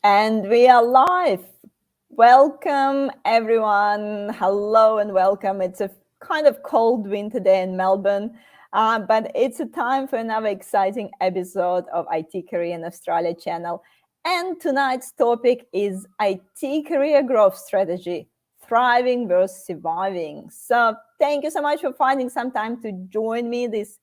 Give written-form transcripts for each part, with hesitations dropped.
And we are live. Welcome, everyone. Hello and welcome. It's a kind of cold winter day in Melbourne, but it's a time for another exciting episode of IT Career in Australia channel. And tonight's topic is IT career growth strategy, thriving versus surviving. So thank you so much for finding some time to join me this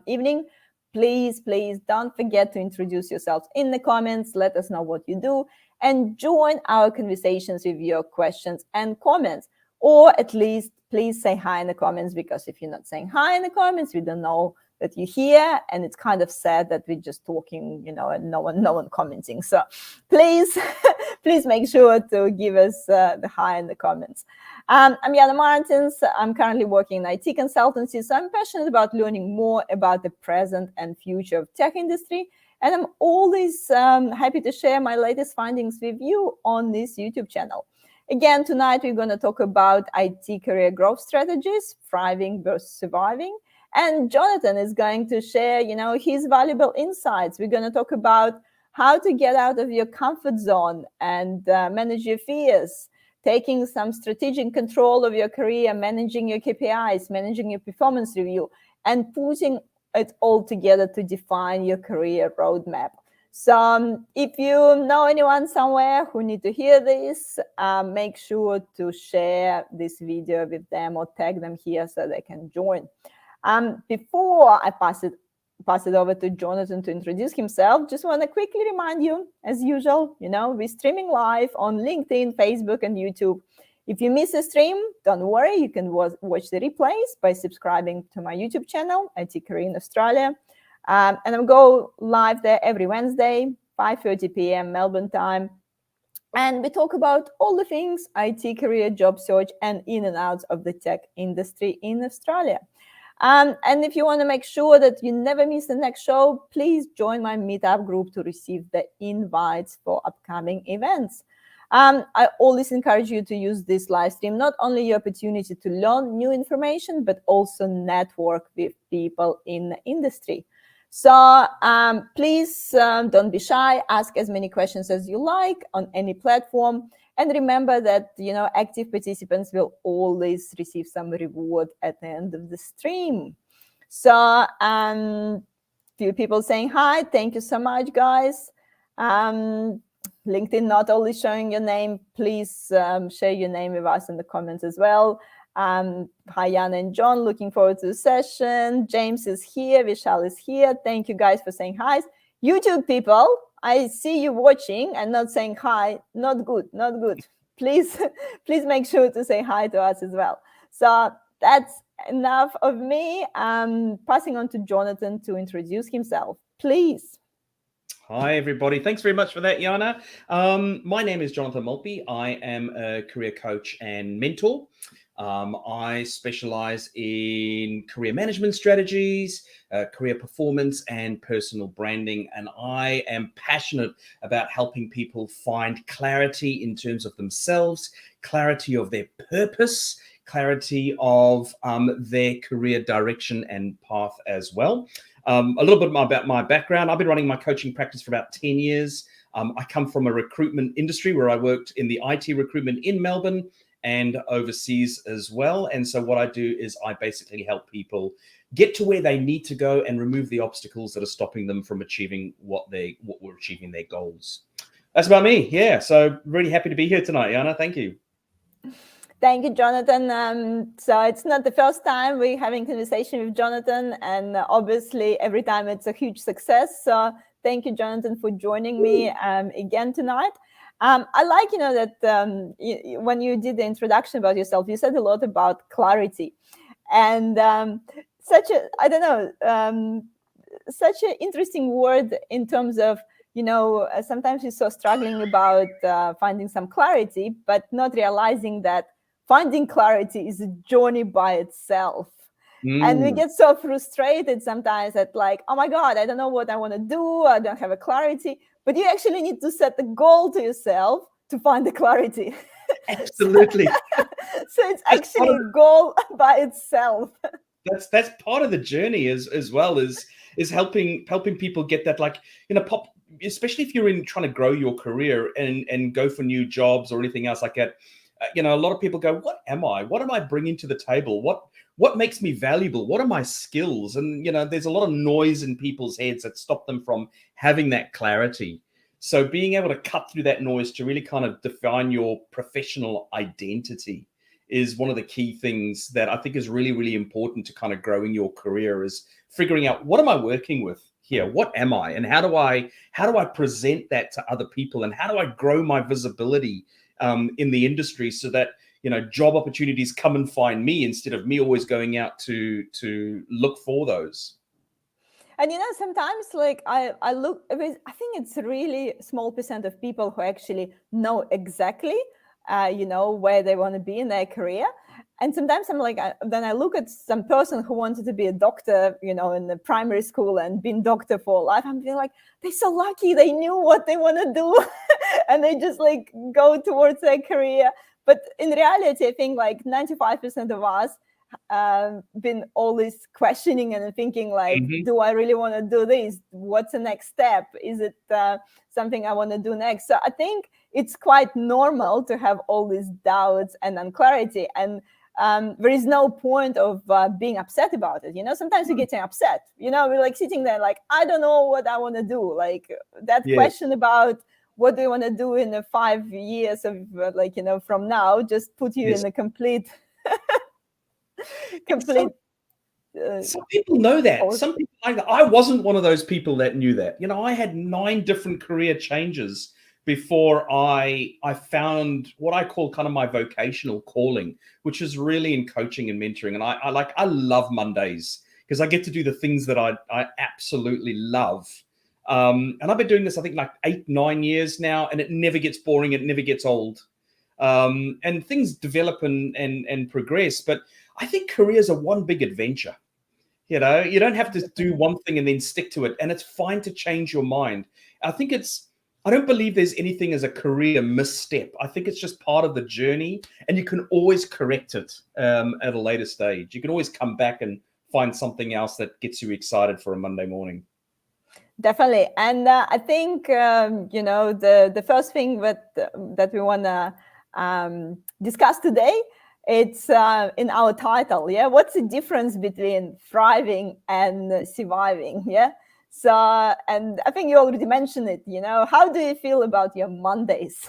evening. Please don't forget to introduce yourselves in the comments. Let us know what you do and join our conversations with your questions and comments. Or at least please say hi in the comments, because if you're not saying hi in the comments, we don't know that you're here, and it's kind of sad that we're just talking, and no one commenting. So please make sure to give us the hi in the comments. I'm Jana Martins. I'm currently working in IT consultancy, so I'm passionate about learning more about the present and future of tech industry, and I'm always happy to share my latest findings with you on this YouTube channel. Again, tonight we're going to talk about IT career growth strategies, thriving versus surviving. And Johnathan is going to share, his valuable insights. We're going to talk about how to get out of your comfort zone and manage your fears, taking some strategic control of your career, managing your KPIs, managing your performance review, and putting it all together to define your career roadmap. So if you know anyone somewhere who need to hear this, make sure to share this video with them or tag them here so they can join. Before I pass it over to Johnathan to introduce himself, just want to quickly remind you, as usual, we're streaming live on LinkedIn, Facebook, and YouTube. If you miss a stream, don't worry, you can watch the replays by subscribing to my YouTube channel, IT Career in Australia. And I'll go live there every Wednesday, 5:30 p.m. Melbourne time. And we talk about all the things IT career, job search, and in and outs of the tech industry in Australia. And if you want to make sure that you never miss the next show, please join my meetup group to receive the invites for upcoming events. I always encourage you to use this live stream, not only your opportunity to learn new information, but also network with people in the industry. So please don't be shy. Ask as many questions as you like on any platform. And remember that, active participants will always receive some reward at the end of the stream. So few people saying hi. Thank you so much, guys. LinkedIn not only showing your name. Please share your name with us in the comments as well. Hi, Jan and John. Looking forward to the session. James is here. Vishal is here. Thank you guys for saying hi. YouTube people, I see you watching and not saying hi. Not good. Please make sure to say hi to us as well. So that's enough of me. Passing on to Johnathan to introduce himself, please. Hi, everybody. Thanks very much for that, Jana. My name is Johnathan Maltby. I am a career coach and mentor. I specialize in career management strategies, career performance, and personal branding. And I am passionate about helping people find clarity in terms of themselves, clarity of their purpose, clarity of their career direction and path as well. A little bit about my background. I've been running my coaching practice for about 10 years. I come from a recruitment industry where I worked in the IT recruitment in Melbourne and overseas as well. And so what I do is I basically help people get to where they need to go and remove the obstacles that are stopping them from achieving what were achieving their goals. That's about me. Yeah. So really happy to be here tonight, Jana. Thank you. Thank you, Johnathan. So it's not the first time we're having conversation with Johnathan, and obviously every time it's a huge success. So thank you, Johnathan, for joining me again tonight. I like, that when you did the introduction about yourself, you said a lot about clarity, and such an interesting word in terms of, sometimes you're so struggling about finding some clarity, but not realizing that finding clarity is a journey by itself. And we get so frustrated sometimes at oh my God, I don't know what I want to do. I don't have a clarity. But you actually need to set the goal to yourself to find the clarity. Absolutely. So it's actually a goal by itself. That's part of the journey as well, is helping people get that, especially if you're in trying to grow your career and go for new jobs or anything else like that, a lot of people go, what am I? What am I bringing to the table? What makes me valuable? What are my skills? And, there's a lot of noise in people's heads that stop them from having that clarity. So being able to cut through that noise to really kind of define your professional identity is one of the key things that I think is really, really important to kind of growing your career, is figuring out, what am I working with here? What am I? And how do I present that to other people? And how do I grow my visibility in the industry so that, job opportunities come and find me instead of me always going out to look for those. And sometimes I look, I think it's a really small percent of people who actually know exactly, where they want to be in their career. And sometimes I'm like, then I look at some person who wanted to be a doctor, in the primary school and been doctor for life. I'm feeling like, they're so lucky. They knew what they want to do and they just go towards their career. But in reality, I think 95% of us been always questioning and thinking do I really want to do this? What's the next step? Is it something I want to do next? So I think it's quite normal to have all these doubts and unclarity, and there is no point of being upset about it. Sometimes you're getting upset, we're sitting there I don't know what I want to do. That question about what do you want to do in the 5 years of from now, just put you in a complete some people know that. Some people like that. I wasn't one of those people that knew that. I had 9 different career changes before I found what I call kind of my vocational calling, which is really in coaching and mentoring. And I love Mondays because I get to do the things that I absolutely love. And I've been doing this, I think 8, 9 years now, and it never gets boring. It never gets old. And things develop and progress. But I think careers are one big adventure. You don't have to do one thing and then stick to it. And it's fine to change your mind. I don't believe there's anything as a career misstep. I think it's just part of the journey, and you can always correct it at a later stage. You can always come back and find something else that gets you excited for a Monday morning. Definitely. And I think, the first thing that we want to discuss today, it's in our title. Yeah. What's the difference between thriving and surviving? Yeah. So, and I think you already mentioned it, how do you feel about your Mondays?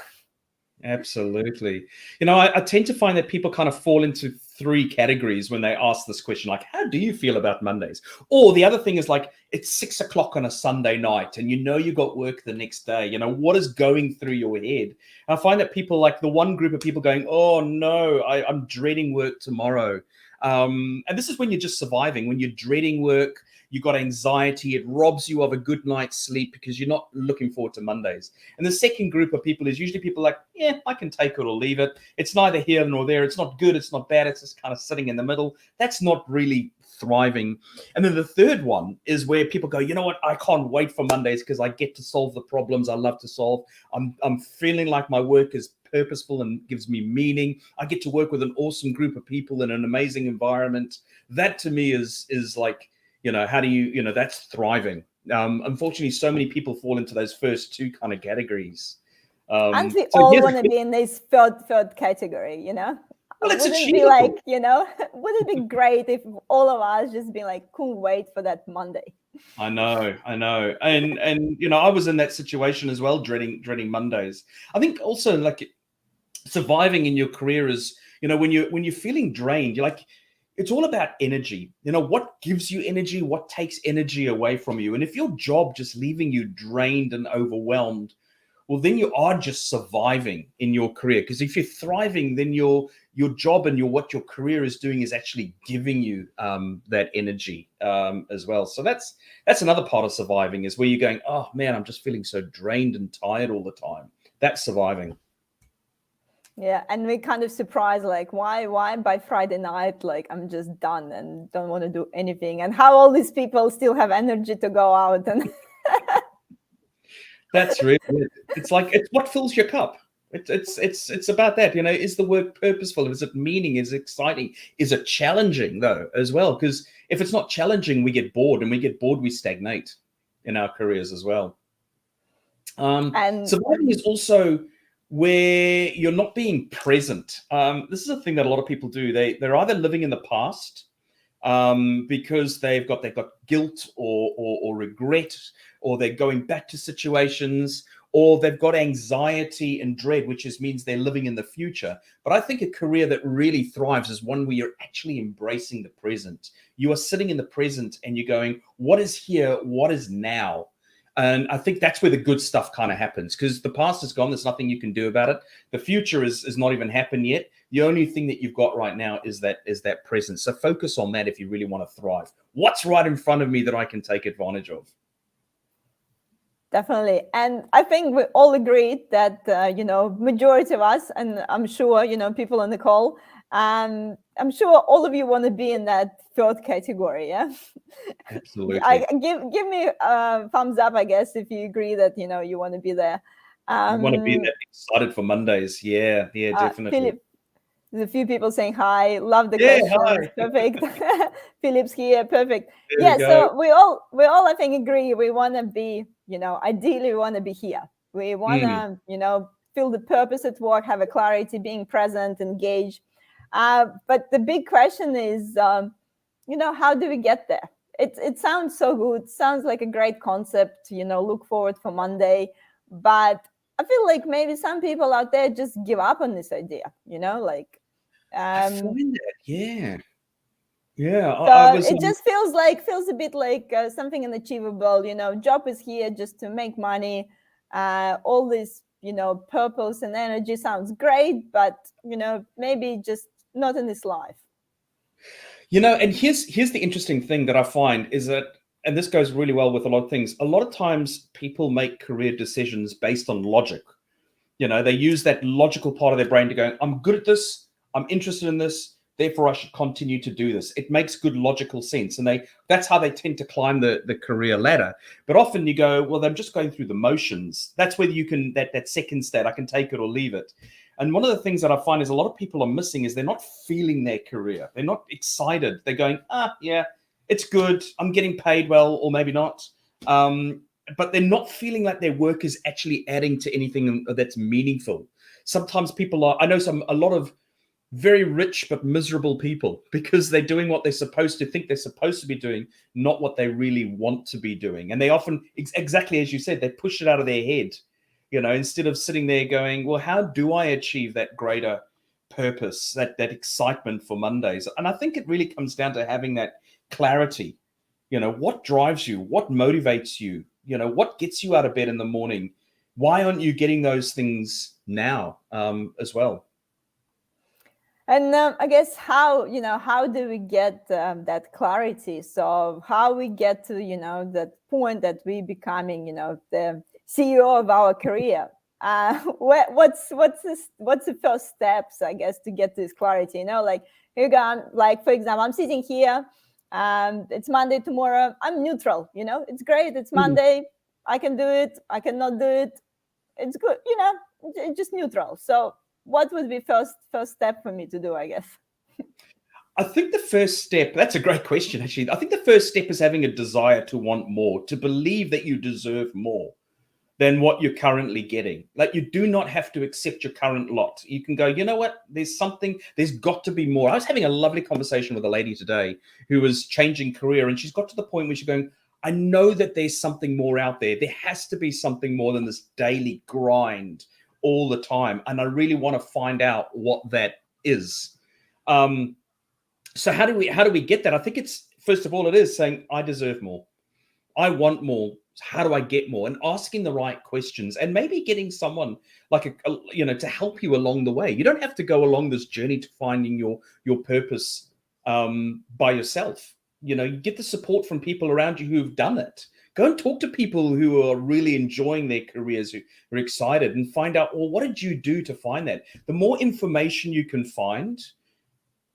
Absolutely. I tend to find that people kind of fall into 3 categories when they ask this question, how do you feel about Mondays? Or the other thing is it's 6 o'clock on a Sunday night and you got work the next day. What is going through your head? I find that people the one group of people going, oh no, I'm dreading work tomorrow. And this is when you're just surviving, when you're dreading work. You've got anxiety. It robs you of a good night's sleep because you're not looking forward to Mondays. And the second group of people is usually people yeah, I can take it or leave it. It's neither here nor there. It's not good. It's not bad. It's just kind of sitting in the middle. That's not really thriving. And then the third one is where people go, you know what? I can't wait for Mondays because I get to solve the problems I love to solve. I'm feeling like my work is purposeful and gives me meaning. I get to work with an awesome group of people in an amazing environment. That to me is how do you, that's thriving. Unfortunately, so many people fall into those first 2 kind of categories. And we all want to be in this third category, Well, it's wouldn't it be would it be great if all of us just be couldn't wait for that Monday? I know. And I was in that situation as well, dreading Mondays. I think also surviving in your career is, when you're feeling drained, you're it's all about energy. What gives you energy, what takes energy away from you. And if your job just leaving you drained and overwhelmed, well, then you are just surviving in your career. Because if you're thriving, then your job and what your career is doing is actually giving you that energy as well. So that's another part of surviving, is where you're going, oh man, I'm just feeling so drained and tired all the time. That's surviving. Yeah, and we kind of surprised, why by Friday night, I'm just done and don't want to do anything, and how all these people still have energy to go out and. That's really it. It's it's what fills your cup. It's about that. Is the work purposeful? Is it meaning? Is it exciting? Is it challenging though as well? Because if it's not challenging, we get bored, and we get bored, we stagnate in our careers as well. And Surviving is also where you're not being present. This is a thing that a lot of people do. They're either living in the past because they've got guilt or regret, or they're going back to situations, or they've got anxiety and dread, which means they're living in the future. But I think a career that really thrives is one where you're actually embracing the present. You are sitting in the present and you're going, what is here? What is now? And I think that's where the good stuff kind of happens, because the past is gone. There's nothing you can do about it. The future is not even happened yet. The only thing that you've got right now is that present. So focus on that if you really want to thrive. What's right in front of me that I can take advantage of? definitely. And I think we all agreed that, majority of us, and I'm sure, people on the call, I'm sure all of you want to be in that third category. Yeah. Absolutely. Give me a thumbs up, I guess, if you agree that, you want to be there. You want to be that excited for Mondays. Yeah, definitely. Philip, there's a few people saying hi. Love the Yeah, questions. hi. Perfect. Philip's here. Perfect. There we go. So we all I think agree. We want to be, ideally we want to be here. We want to, feel the purpose at work, have a clarity, being present, engaged. But the big question is, how do we get there? It sounds so good. Sounds like a great concept. Look forward for Monday, but I feel like maybe some people out there just give up on this idea. I find that, yeah. Yeah, So it just feels a bit like something unachievable. Job is here just to make money. All this, purpose and energy sounds great, but maybe just not in this life. And here's the interesting thing that I find is that, and this goes really well with a lot of things. A lot of times people make career decisions based on logic. They use that logical part of their brain to go, I'm good at this, I'm interested in this, therefore I should continue to do this. It makes good logical sense. And that's how they tend to climb the career ladder. But often you go, well, they're just going through the motions. That's whether you can, that second state, I can take it or leave it. And one of the things that I find is a lot of people are missing is they're not feeling their career. They're not excited. They're going, yeah, it's good. I'm getting paid well, or maybe not. But they're not feeling like their work is actually adding to anything that's meaningful. Sometimes people are, I know a lot of very rich but miserable people because they're doing what they're supposed to think they're supposed to be doing, not what they really want to be doing. And they often, exactly as you said, they push it out of their head, instead of sitting there going, well, how do I achieve that greater purpose, that excitement for Mondays? And I think it really comes down to having that clarity. What drives you? What motivates you? What gets you out of bed in the morning? Why aren't you getting those things now as well? And I guess how do we get that clarity? So how we get to that point that we becoming the CEO of our career. What's the first steps, I guess, to get this clarity? Like here go, like for example, I'm sitting here. It's Monday tomorrow. I'm neutral. It's great. It's Monday. I can do it. I cannot do it. It's good. It's just neutral. So what would be first step for me to do, I guess? I think the first step, that's a great question, actually. I think the first step is having a desire to want more, to believe that you deserve more than what you're currently getting. Like, you do not have to accept your current lot. You can go, you know what, there's got to be more. I was having a lovely conversation with a lady today who was changing career, and she's got to the point where she's going, I know that there's something more out there. There has to be something more than this daily grind all the time. And I really want to find out what that is. So how do we get that? I think it's, first of all, it is saying, I deserve more. I want more. How do I get more? And asking the right questions, and maybe getting someone like to help you along the way. You don't have to go along this journey to finding your purpose by yourself. You get the support from people around you who've done it. Go and talk to people who are really enjoying their careers, who are excited, and find out, well, what did you do to find that? The more information you can find,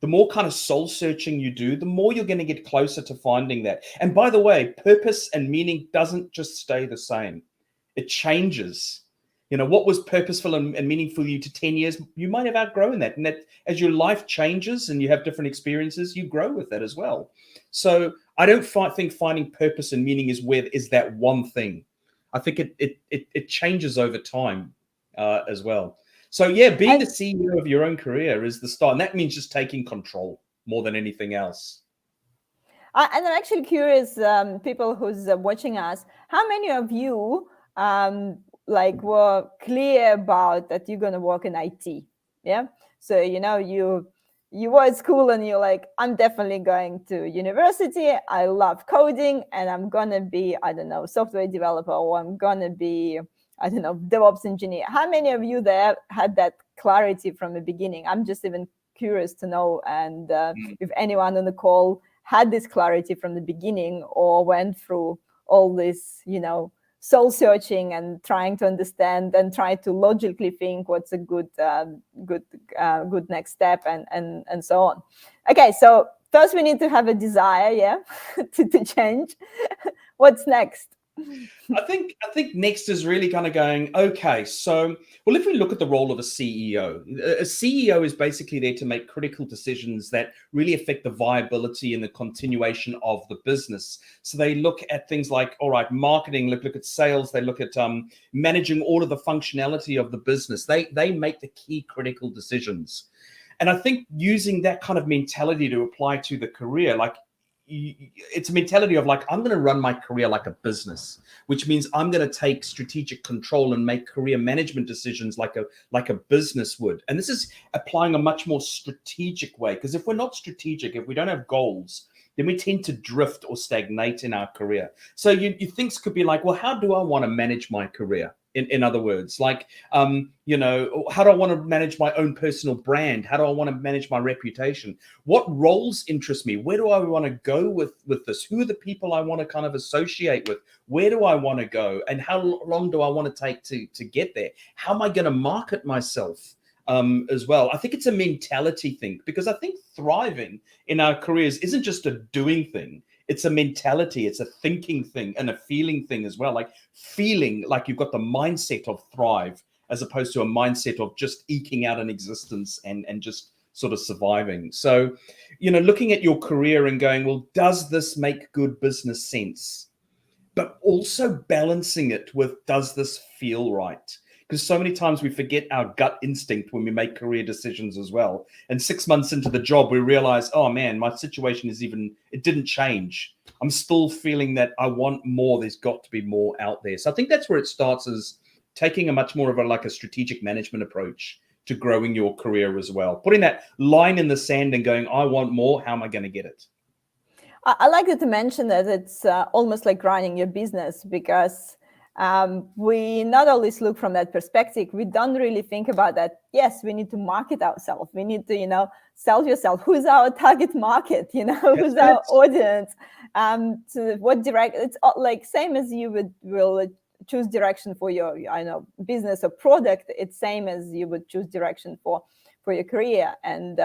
the more kind of soul searching you do, the more you're going to get closer to finding that. And by the way, purpose and meaning doesn't just stay the same. It changes. What was purposeful and meaningful to you to 10 years, you might have outgrown that. And that as your life changes and you have different experiences, you grow with that as well. So I don't think finding purpose and meaning is that one thing. I think it changes over time as well. So yeah, being the CEO of your own career is the start, and that means just taking control more than anything else. And I'm actually curious, people who's watching us, how many of you like were clear about that you're going to work in IT? Yeah. So, you were at school and you're like, I'm definitely going to university. I love coding and I'm going to be, I don't know, software developer, or I'm going to be, I don't know, DevOps engineer. How many of you there had that clarity from the beginning? I'm just even curious to know. And if anyone on the call had this clarity from the beginning, or went through all this, soul searching and trying to understand and try to logically think what's a good next step, and so on. Okay, so first we need to have a desire, yeah, to change. What's next? I think next is really kind of going, okay, so, well, if we look at the role of a CEO is basically there to make critical decisions that really affect the viability and the continuation of the business. So they look at things like, all right, marketing, look at sales, they look at managing all of the functionality of the business. They make the key critical decisions. And I think using that kind of mentality to apply to the career, like, it's a mentality of like, I'm going to run my career like a business, which means I'm going to take strategic control and make career management decisions like a business would. And this is applying a much more strategic way, because if we're not strategic, if we don't have goals, then we tend to drift or stagnate in our career. So you things could be like, well, how do I want to manage my career? In other words, like, how do I want to manage my own personal brand? How do I want to manage my reputation? What roles interest me? Where do I want to go with this? Who are the people I want to kind of associate with? Where do I want to go? And how long do I want to take to get there? How am I going to market myself as well? I think it's a mentality thing, because I think thriving in our careers isn't just a doing thing. It's a mentality, it's a thinking thing, and a feeling thing as well. Like feeling like you've got the mindset of thrive, as opposed to a mindset of just eking out an existence and just sort of surviving. So, looking at your career and going, well, does this make good business sense? But also balancing it with, does this feel right? Because so many times we forget our gut instinct when we make career decisions as well. And 6 months into the job, we realize, oh man, my situation it didn't change. I'm still feeling that I want more. There's got to be more out there. So I think that's where it starts, is taking a much more of a strategic management approach to growing your career as well. Putting that line in the sand and going, I want more. How am I going to get it? I like to mention that it's almost like running your business, because we not always look from that perspective. We don't really think about that. Yes, we need to market ourselves. We need to, sell yourself. Who's our target market? Who's our audience? To what it's like same as you will choose direction for your, business or product. It's same as you would choose direction for your career. And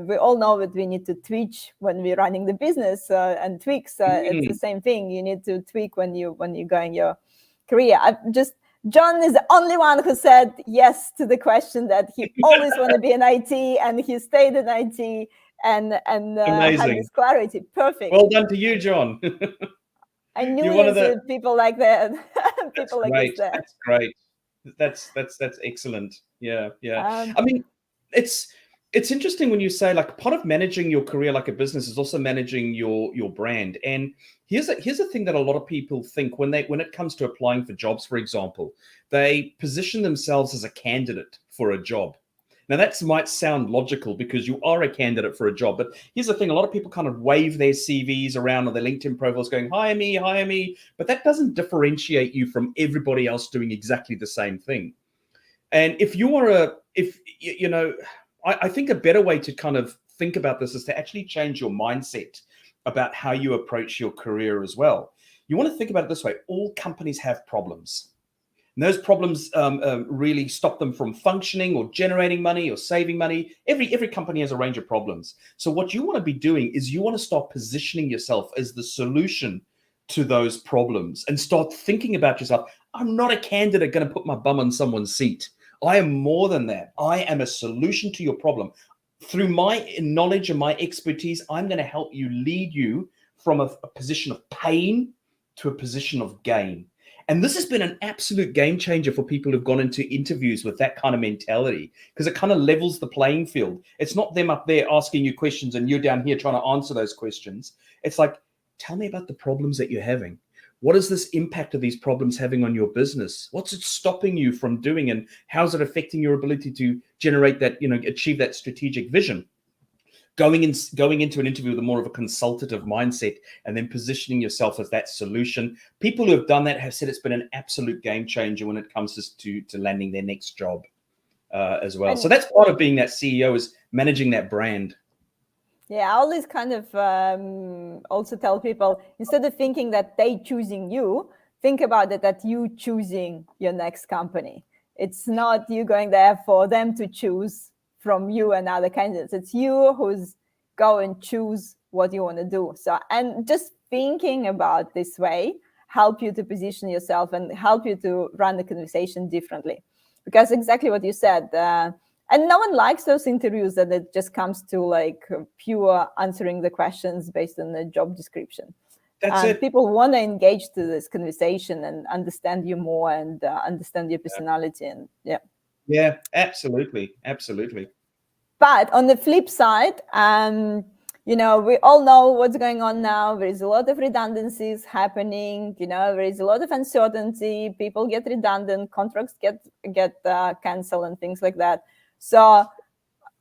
we all know that we need to tweak when we're running the business, and tweaks. It's the same thing. You need to tweak when you're going your career. John is the only one who said yes to the question, that he always want to be in IT, and he stayed in IT and had this clarity. Perfect. Well done to you, John. I knew there's people like that. People like this there. That's great. That's excellent. Yeah. I mean, it's interesting when you say, like, part of managing your career like a business is also managing your brand. And here's a thing that a lot of people think when it comes to applying for jobs, for example, they position themselves as a candidate for a job. Now, that might sound logical because you are a candidate for a job. But here's the thing. A lot of people kind of wave their CVs around or their LinkedIn profiles going, hire me. But that doesn't differentiate you from everybody else doing exactly the same thing. And if you are I think a better way to kind of think about this is to actually change your mindset about how you approach your career as well. You want to think about it this way. All companies have problems. And those problems really stop them from functioning or generating money or saving money. Every company has a range of problems. So what you want to be doing is you want to start positioning yourself as the solution to those problems, and start thinking about yourself. I'm not a candidate going to put my bum on someone's seat. I am more than that. I am a solution to your problem. Through my knowledge and my expertise, I'm going to help you, lead you from a position of pain to a position of gain. And this has been an absolute game changer for people who've gone into interviews with that kind of mentality, because it kind of levels the playing field. It's not them up there asking you questions and you're down here trying to answer those questions. It's like, tell me about the problems that you're having. What is this impact of these problems having on your business? What's it stopping you from doing? And how's it affecting your ability to generate that, achieve that strategic vision? Going into an interview with a more of a consultative mindset, and then positioning yourself as that solution. People who have done that have said it's been an absolute game changer when it comes to landing their next job as well. So that's part of being that CEO, is managing that brand. Yeah, I always kind of also tell people, instead of thinking that they choosing you, think about it that you choosing your next company. It's not you going there for them to choose from you and other candidates. It's you who's go and choose what you want to do. So, and just thinking about this way help you to position yourself and help you to run the conversation differently. Because exactly what you said, and no one likes those interviews that it just comes to like pure answering the questions based on the job description. That's it. People want to engage to this conversation and understand you more and understand your personality. And yeah, absolutely. But on the flip side, we all know what's going on now. There is a lot of redundancies happening. There is a lot of uncertainty. People get redundant, contracts get canceled, and things like that. So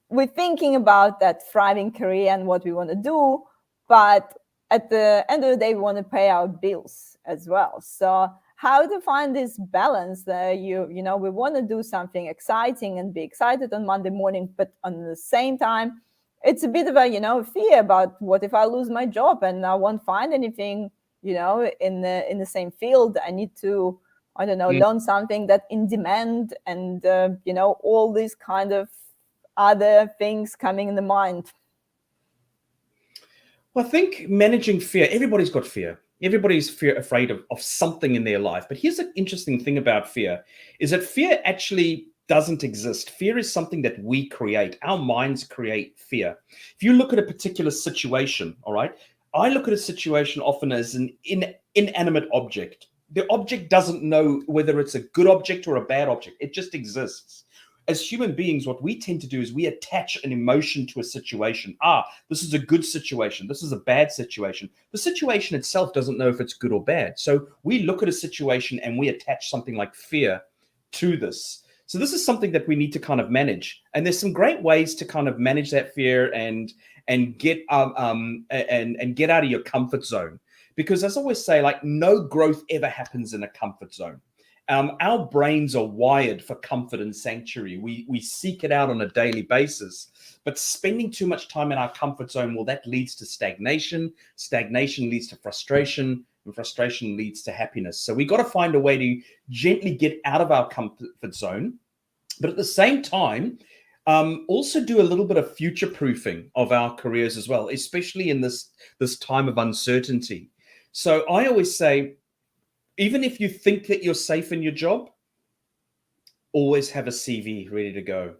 we're thinking about that thriving career and what we want to do, but at the end of the day, we want to pay our bills as well. So how to find this balance that we want to do something exciting and be excited on Monday morning, but on the same time, it's a bit of a fear about what if I lose my job and I won't find anything in the same field. I need to learn something that in demand, and all these kind of other things coming in the mind. Well, I think managing fear, everybody's got fear. Everybody's afraid of something in their life. But here's the interesting thing about fear, is that fear actually doesn't exist. Fear is something that we create. Our minds create fear. If you look at a particular situation, all right, I look at a situation often as an inanimate object. The object doesn't know whether it's a good object or a bad object. It just exists. As human beings, what we tend to do is we attach an emotion to a situation. This is a good situation. This is a bad situation. The situation itself doesn't know if it's good or bad. So we look at a situation and we attach something like fear to this. So this is something that we need to kind of manage. And there's some great ways to kind of manage that fear and get and get out of your comfort zone. Because as I always say, like, no growth ever happens in a comfort zone. Our brains are wired for comfort and sanctuary. We seek it out on a daily basis. But spending too much time in our comfort zone, well, that leads to stagnation. Stagnation leads to frustration, and frustration leads to happiness. So we got to find a way to gently get out of our comfort zone, but at the same time, also do a little bit of future proofing of our careers as well, especially in this time of uncertainty. So I always say, even if you think that you're safe in your job, always have a CV ready to go.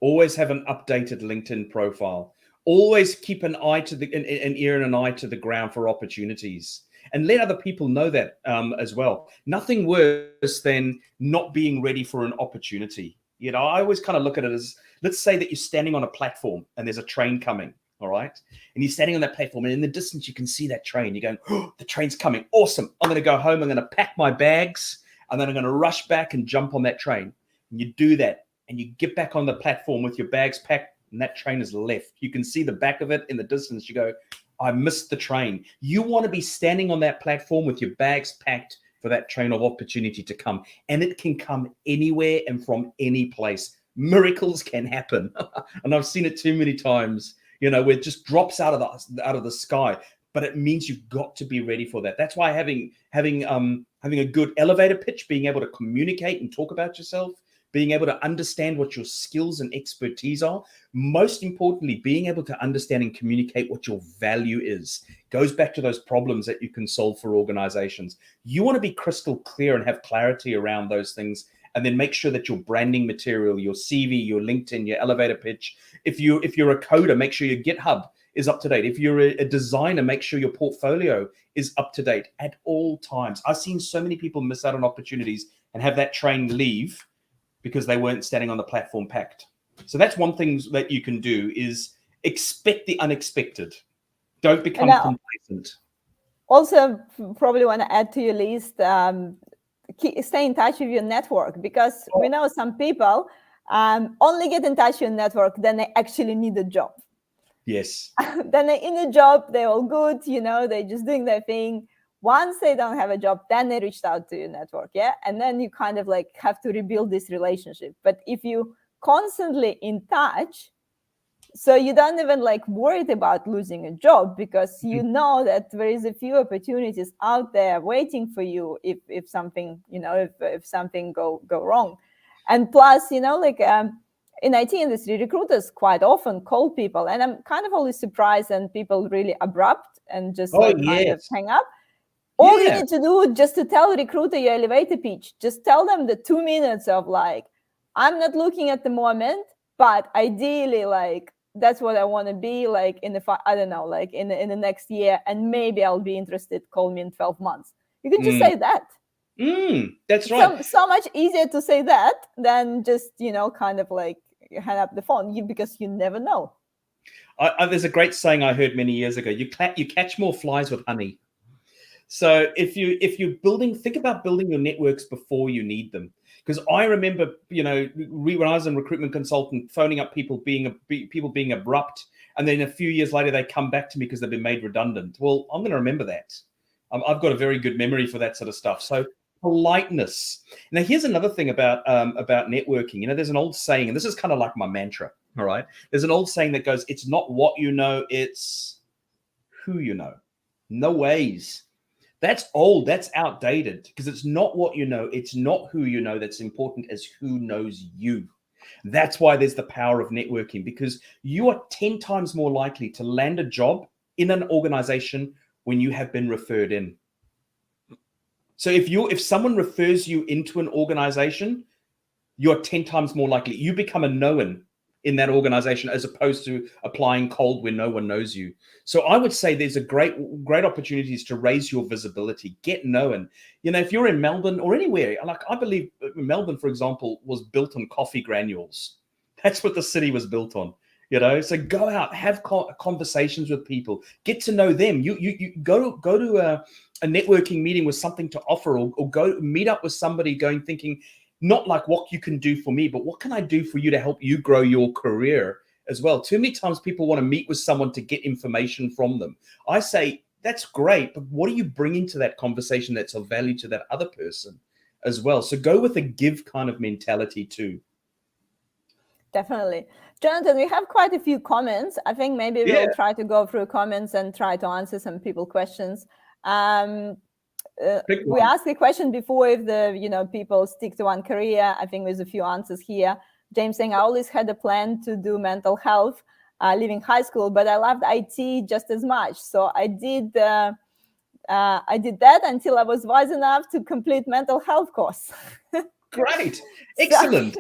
Always have an updated LinkedIn profile. Always keep an ear and an eye to the ground for opportunities, and let other people know that as well. Nothing worse than not being ready for an opportunity. I always kind of look at it as, let's say that you're standing on a platform and there's a train coming. All right. And you're standing on that platform, and in the distance, you can see that train. You're going, oh, the train's coming. Awesome. I'm going to go home. I'm going to pack my bags, and then I'm going to rush back and jump on that train. And you do that, and you get back on the platform with your bags packed, and that train is left. You can see the back of it in the distance. You go, I missed the train. You want to be standing on that platform with your bags packed for that train of opportunity to come. And it can come anywhere and from any place. Miracles can happen. And I've seen it too many times. Where it just drops out of the sky, but it means you've got to be ready for that. That's why having a good elevator pitch, being able to communicate and talk about yourself, being able to understand what your skills and expertise are, most importantly, being able to understand and communicate what your value is, goes back to those problems that you can solve for organizations. You want to be crystal clear and have clarity around those things. And then make sure that your branding material, your CV, your LinkedIn, your elevator pitch, if you're a coder, make sure your GitHub is up to date. If you're a designer, make sure your portfolio is up to date at all times. I've seen so many people miss out on opportunities and have that train leave because they weren't standing on the platform packed. So that's one thing that you can do is expect the unexpected. Don't become complacent. Also, probably want to add to your list, stay in touch with your network, because we know some people only get in touch with your network then they actually need a job. Yes. Then they're in a job, they're all good, they're just doing their thing. Once they don't have a job, then they reached out to your network, and then you kind of like have to rebuild this relationship. But if you constantly in touch, so you don't even like worried about losing a job, because you know that there is a few opportunities out there waiting for you if something if something go wrong. And plus, in IT industry, recruiters quite often call people, and I'm kind of always surprised and people really abrupt and just kind of hang up. All you need to do just to tell a recruiter your elevator pitch, just tell them the 2 minutes of like, I'm not looking at the moment, but ideally like that's what I want to be like in the next year, and maybe I'll be interested. Call me in 12 months. You can just say that. That's right. So much easier to say that than just kind of like hang up the phone, because you never know. There's a great saying I heard many years ago: you catch more flies with honey. So if you're building, think about building your networks before you need them. Because I remember, when I was a recruitment consultant, phoning up people being abrupt, and then a few years later they come back to me because they've been made redundant. Well, I'm going to remember that. I've got a very good memory for that sort of stuff. So politeness. Now, here's another thing about networking. There's an old saying, and this is kind of like my mantra. All right, there's an old saying that goes, "It's not what you know, it's who you know." No ways. That's old. That's outdated, because it's not what you know. It's not who you know that's important as who knows you. That's why there's the power of networking, because you are 10 times more likely to land a job in an organization when you have been referred in. So if someone refers you into an organization, you're 10 times more likely. You become a known in that organization, as opposed to applying cold where no one knows you. So I would say there's a great opportunities to raise your visibility, get known. If you're in Melbourne or anywhere, like I believe Melbourne, for example, was built on coffee granules. That's what the city was built on. So go out, have conversations with people, get to know them. You go to a networking meeting with something to offer, or go meet up with somebody thinking, not like what you can do for me, but what can I do for you to help you grow your career as well. Too many times people want to meet with someone to get information from them. I say, that's great, but what are you bringing to that conversation that's of value to that other person as well? So go with a give kind of mentality too. Definitely. Johnathan, we have quite a few comments. I think maybe we'll try to go through comments and try to answer some people questions. We asked a question before if the people stick to one career. I think there's a few answers here. James saying, I always had a plan to do mental health leaving high school, but I loved IT just as much. So I did that until I was wise enough to complete mental health course. Great. Excellent.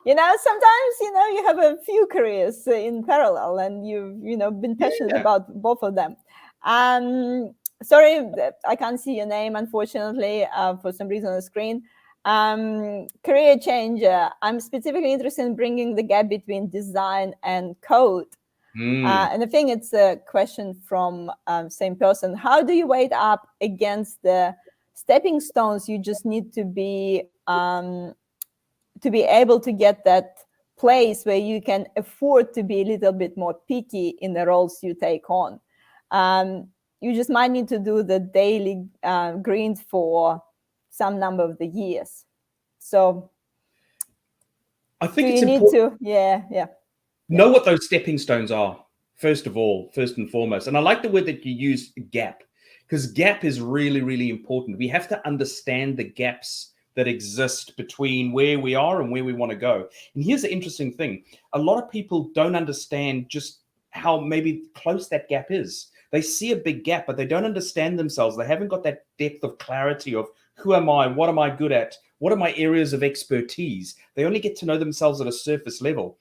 Sometimes, you have a few careers in parallel, and you've, been passionate about both of them. Sorry, I can't see your name, unfortunately, for some reason on the screen. Career changer. I'm specifically interested in bringing the gap between design and code. And I think it's a question from same person. How do you weigh up against the stepping stones you just need to be able to get that place where you can afford to be a little bit more picky in the roles you take on? You just might need to do the daily greens for some number of the years. So I think it's important. Know what those stepping stones are, first and foremost. And I like the word that you use, gap, because gap is really, really important. We have to understand the gaps that exist between where we are and where we want to go. And here's the interesting thing. A lot of people don't understand just how maybe close that gap is. They see a big gap, but they don't understand themselves. They haven't got that depth of clarity of who am I? What am I good at? What are my areas of expertise? They only get to know themselves at a surface level.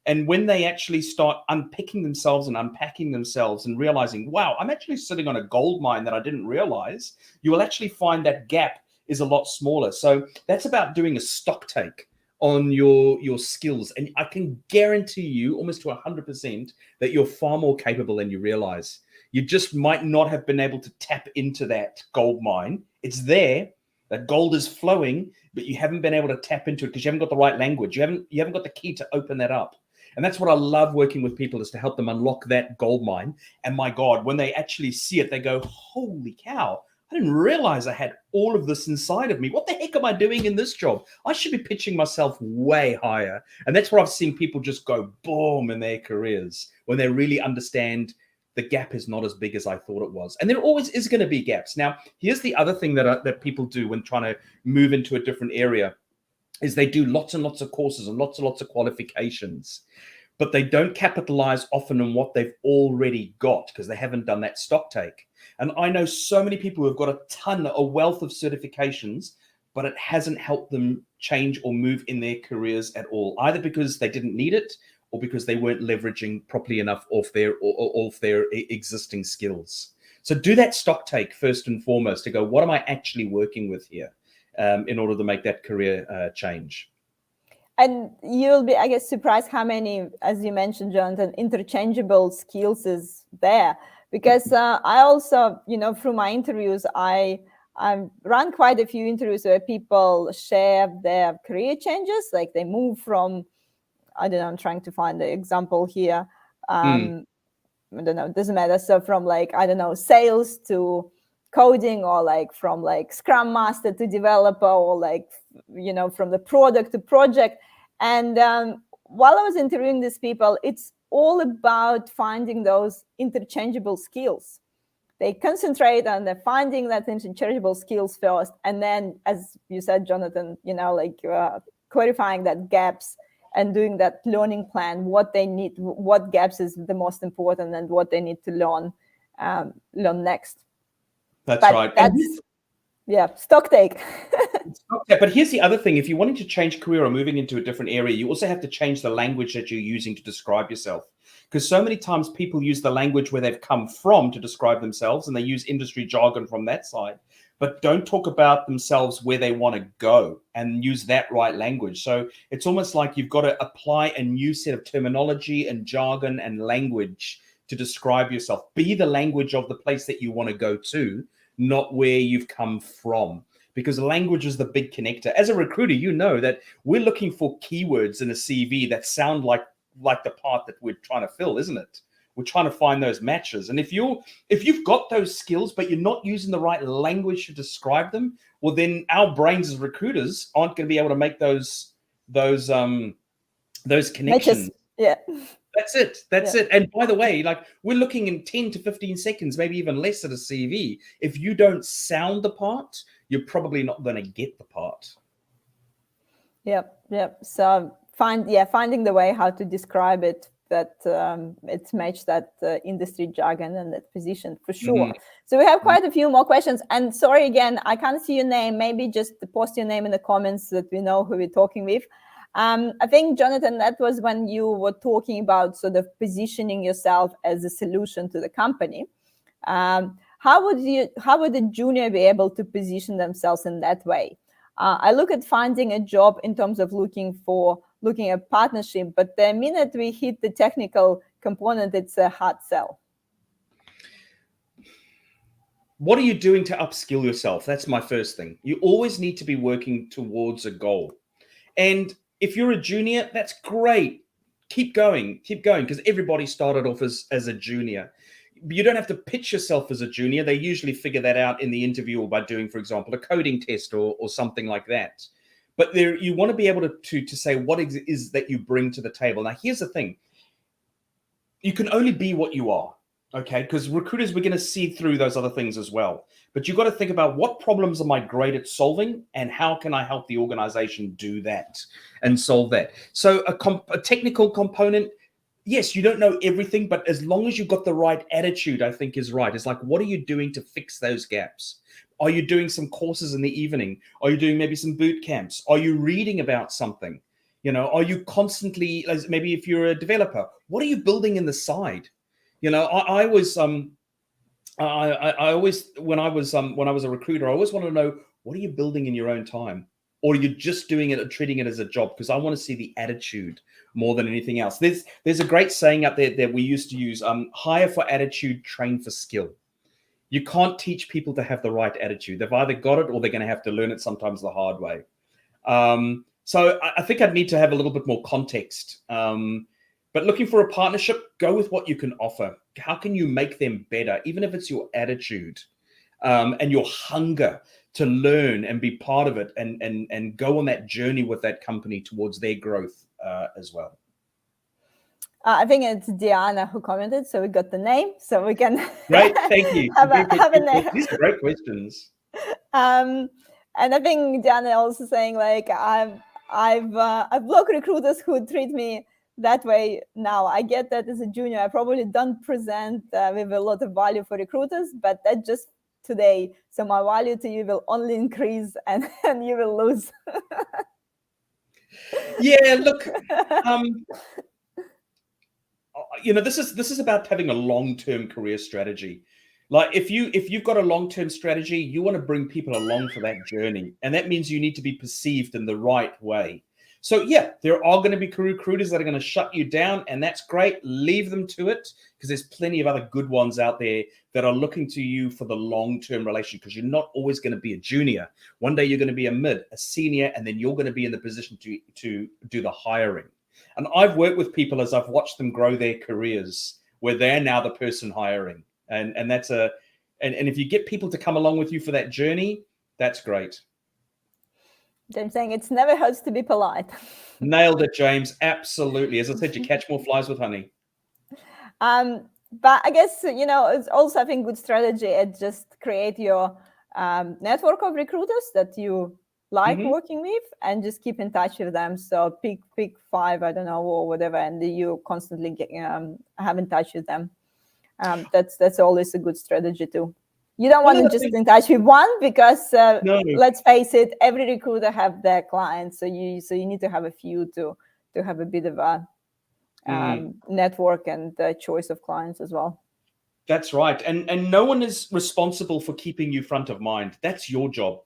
And when they actually start unpicking themselves and unpacking themselves and realizing, wow, I'm actually sitting on a gold mine that I didn't realize, you will actually find that gap is a lot smaller. So that's about doing a stock take on your skills. And I can guarantee you almost to 100% that you're far more capable than you realize. You just might not have been able to tap into that gold mine. It's there. That gold is flowing, but you haven't been able to tap into it because you haven't got the right language. You haven't got the key to open that up. And that's what I love working with people, is to help them unlock that gold mine. And my God, when they actually see it, they go, holy cow, I didn't realize I had all of this inside of me. What the heck am I doing in this job? I should be pitching myself way higher. And that's where I've seen people just go boom in their careers, when they really understand the gap is not as big as I thought it was. And there always is going to be gaps. Now, here's the other thing that people do when trying to move into a different area, is they do lots and lots of courses and lots of qualifications, but they don't capitalize often on what they've already got because they haven't done that stock take. And I know so many people who have got a wealth of certifications, but it hasn't helped them change or move in their careers at all, either because they didn't need it or because they weren't leveraging properly enough off their existing skills. So do that stock take first and foremost to go, what am I actually working with here, in order to make that career change? And you'll be, I guess, surprised how many, as you mentioned, Johnathan, interchangeable skills is there. Because I also, through my interviews, I run quite a few interviews where people share their career changes, like they move from, I don't know, I'm trying to find the example here. I don't know, it doesn't matter. So from sales to coding, or from Scrum Master to developer, or from the product to project. And while I was interviewing these people, it's all about finding those interchangeable skills. They concentrate on the finding that interchangeable skills first, and then, as you said, Johnathan, clarifying that gaps and doing that learning plan, what they need, what gaps is the most important, and what they need to learn next. That's right. Stock take. But here's the other thing. If you're wanting to change career or moving into a different area, you also have to change the language that you're using to describe yourself. Because so many times people use the language where they've come from to describe themselves, and they use industry jargon from that side, but don't talk about themselves where they want to go and use that right language. So it's almost like you've got to apply a new set of terminology and jargon and language to describe yourself. Be the language of the place that you want to go to, not where you've come from. Because language is the big connector. As a recruiter, you know that we're looking for keywords in a CV that sound like the part that we're trying to fill, isn't it? We're trying to find those matches. And if you've got those skills, but you're not using the right language to describe them, well, then our brains as recruiters aren't going to be able to make those connections. Matches. Yeah. That's it. And by the way, we're looking in 10 to 15 seconds, maybe even less, at a CV. If you don't sound the part, you're probably not going to get the part. Yep. So finding the way how to describe it that it's matched that industry jargon and that position, for sure. So we have quite a few more questions. And sorry again, I can't see your name. Maybe just post your name in the comments so that we know who we're talking with. I think, Johnathan, that was when you were talking about sort of positioning yourself as a solution to the company. How would a junior be able to position themselves in that way? I look at finding a job in terms of looking at partnership, but the minute we hit the technical component, it's a hard sell. What are you doing to upskill yourself? That's my first thing. You always need to be working towards a goal. And if you're a junior, that's great. Keep going, because everybody started off as a junior. You don't have to pitch yourself as a junior. They usually figure that out in the interview, or by doing, for example, a coding test or something like that. But you want to be able to say what is that you bring to the table. Now, here's the thing. You can only be what you are, okay? Because recruiters, we're going to see through those other things as well. But you've got to think about, what problems am I great at solving, and how can I help the organization do that and solve that? So a technical component, yes, you don't know everything, but as long as you've got the right attitude, I think is right. It's like, what are you doing to fix those gaps? Are you doing some courses in the evening? Are you doing maybe some boot camps? Are you reading about something? Are you constantly, maybe if you're a developer, what are you building in the side? I always I always when I was a recruiter, I always wanted to know, what are you building in your own time, or you're just doing it or treating it as a job? Because I want to see the attitude more than anything else. There's a great saying out there that we used to use: hire for attitude, train for skill. You can't teach people to have the right attitude. They've either got it or they're going to have to learn it sometimes the hard way. So I think I'd need to have a little bit more context. But looking for a partnership, go with what you can offer. How can you make them better, even if it's your attitude and your hunger to learn and be part of it, and go on that journey with that company towards their growth as well. I think it's Diana who commented, so we got the name, so we can Great, thank you. have a name. These are great questions. And I think Diana also saying, like, I've blocked recruiters who treat me that way now. I get that as a junior, I probably don't present with a lot of value for recruiters, but that's just today. So my value to you will only increase, and you will lose. Yeah, look, this is about having a long-term career strategy. Like if you've got a long-term strategy, you want to bring people along for that journey, and that means you need to be perceived in the right way. So yeah, there are going to be recruiters that are going to shut you down, and that's great. Leave them to it, because there's plenty of other good ones out there that are looking to you for the long-term relation, because you're not always going to be a junior. One day you're going to be a mid, a senior, and then you're going to be in the position to do the hiring. And I've worked with people as I've watched them grow their careers, where they're now the person hiring. And that's and if you get people to come along with you for that journey, that's great. James saying it never hurts to be polite. Nailed it, James. Absolutely. As I said, you catch more flies with honey. But I guess, it's also, I think, good strategy at just create your network of recruiters that you like working with, and just keep in touch with them. So pick 5, I don't know, or whatever, and you constantly have in touch with them. That's always a good strategy too. You don't want to just in touch with one, because let's face it, every recruiter have their clients, so you need to have a few to have a bit of a network and choice of clients as well. That's right, and no one is responsible for keeping you front of mind. That's your job.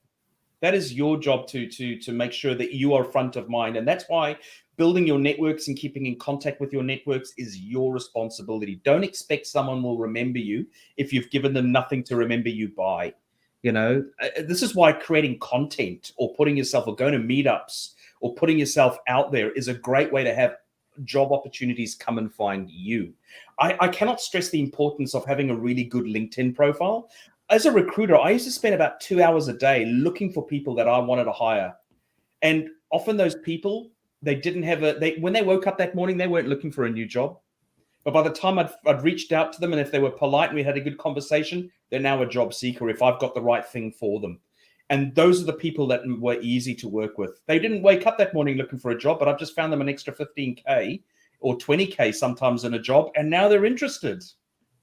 That is your job to make sure that you are front of mind, and that's why building your networks and keeping in contact with your networks is your responsibility. Don't expect someone will remember you if you've given them nothing to remember you by. This is why creating content or putting yourself, or going to meetups or putting yourself out there, is a great way to have job opportunities come and find you. I cannot stress the importance of having a really good LinkedIn profile. As a recruiter, I used to spend about 2 hours a day looking for people that I wanted to hire. And often those people, they didn't have when they woke up that morning, they weren't looking for a new job. But by the time I'd reached out to them, and if they were polite and we had a good conversation, they're now a job seeker if I've got the right thing for them. And those are the people that were easy to work with. They didn't wake up that morning looking for a job, but I've just found them an extra 15K or 20K sometimes in a job, and now they're interested.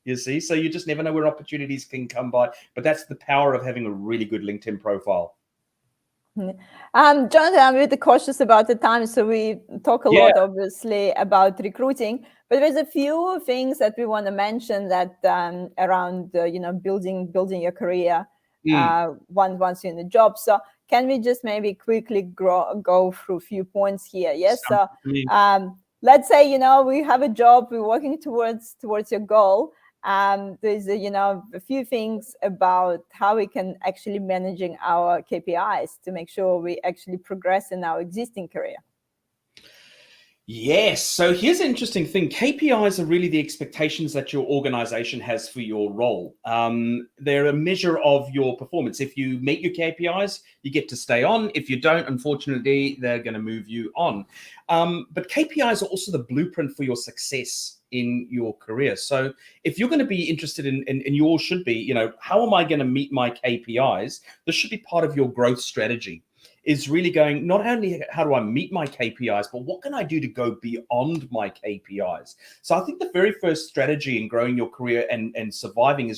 You see, so you just never know where opportunities can come by. But that's the power of having a really good LinkedIn profile. Johnathan, I'm really cautious about the time, so we talk a lot, obviously, about recruiting. But there's a few things that we want to mention that around building your career once you're in the job. So can we just maybe quickly go through a few points here? Yes. So let's say we have a job, we're working towards your goal. There's a few things about how we can actually managing our KPIs to make sure we actually progress in our existing career. Yes. So here's an interesting thing. KPIs are really the expectations that your organization has for your role. They're a measure of your performance. If you meet your KPIs, you get to stay on. If you don't, unfortunately, they're going to move you on. But KPIs are also the blueprint for your success in your career. So if you're going to be interested in, and you all should be, how am I going to meet my KPIs? This should be part of your growth strategy. Is really going, not only how do I meet my KPIs, but what can I do to go beyond my KPIs? So I think the very first strategy in growing your career and thriving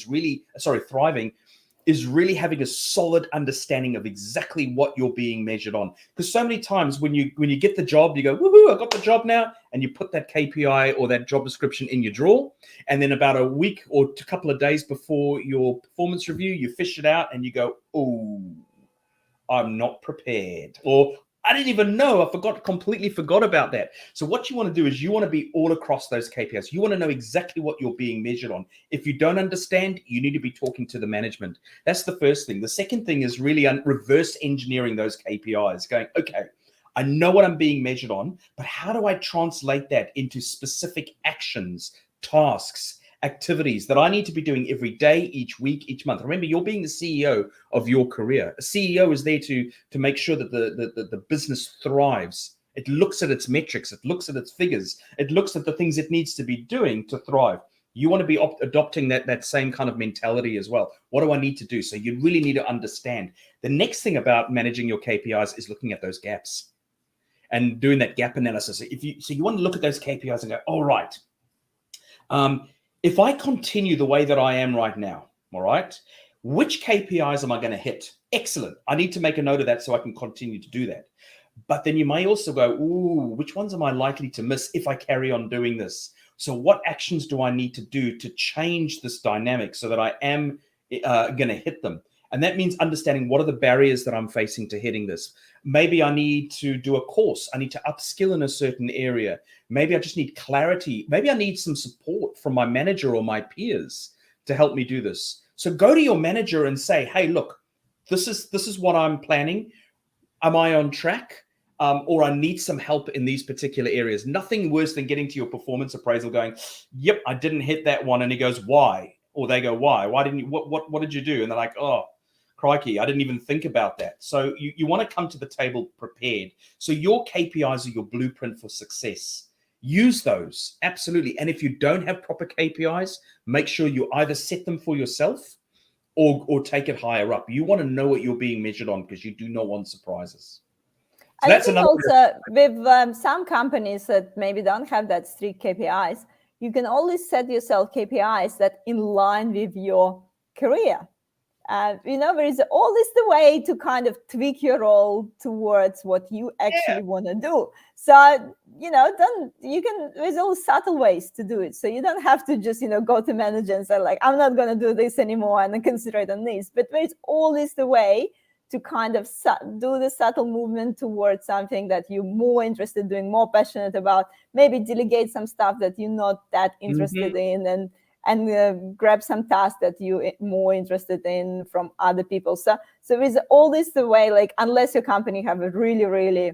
is really having a solid understanding of exactly what you're being measured on. Because so many times when you get the job, you go, woohoo, I got the job now, and you put that KPI or that job description in your drawer, and then about a week or a couple of days before your performance review, you fish it out and you go, oh, I'm not prepared, or I didn't even know. Completely forgot about that. So what you want to do is you want to be all across those KPIs. You want to know exactly what you're being measured on. If you don't understand, you need to be talking to the management. That's the first thing. The second thing is really reverse engineering those KPIs, going, okay, I know what I'm being measured on, but how do I translate that into specific actions, tasks, activities that I need to be doing every day, each week, each month? Remember, you're being the CEO of your career. A CEO is there to make sure that the business thrives. It looks at its metrics, it looks at its figures, it looks at the things it needs to be doing to thrive. You want to be adopting that same kind of mentality as well. What do I need to do? So you really need to understand. The next thing about managing your KPIs is looking at those gaps and doing that gap analysis. So you want to look at those KPIs and go, all right, if I continue the way that I am right now, all right, which KPIs am I going to hit? Excellent. I need to make a note of that so I can continue to do that. But then you may also go, ooh, which ones am I likely to miss if I carry on doing this? So what actions do I need to do to change this dynamic so that I am going to hit them? And that means understanding what are the barriers that I'm facing to hitting this. Maybe I need to do a course. I need to upskill in a certain area. Maybe I just need clarity. Maybe I need some support from my manager or my peers to help me do this. So go to your manager and say, hey, look, this is what I'm planning. Am I on track? Or I need some help in these particular areas. Nothing worse than getting to your performance appraisal going, yep, I didn't hit that one. And he goes, why? Or they go, why? Why didn't you? What did you do? And they're like, oh, crikey, I didn't even think about that. So you want to come to the table prepared. So your KPIs are your blueprint for success. Use those, absolutely. And if you don't have proper KPIs, make sure you either set them for yourself or take it higher up. You want to know what you're being measured on because you do not want surprises. So and I think also with some companies that maybe don't have that strict KPIs, you can always set yourself KPIs that in line with your career. There is always the way to kind of tweak your role towards what you actually want to do. So, there's all subtle ways to do it. So you don't have to just, go to manager and say like, I'm not going to do this anymore and then concentrate on this. But there's always the way to kind of do the subtle movement towards something that you're more interested in doing, more passionate about, maybe delegate some stuff that you're not that interested in, and grab some tasks that you're more interested in from other people. So is all this the way, like, unless your company have a really, really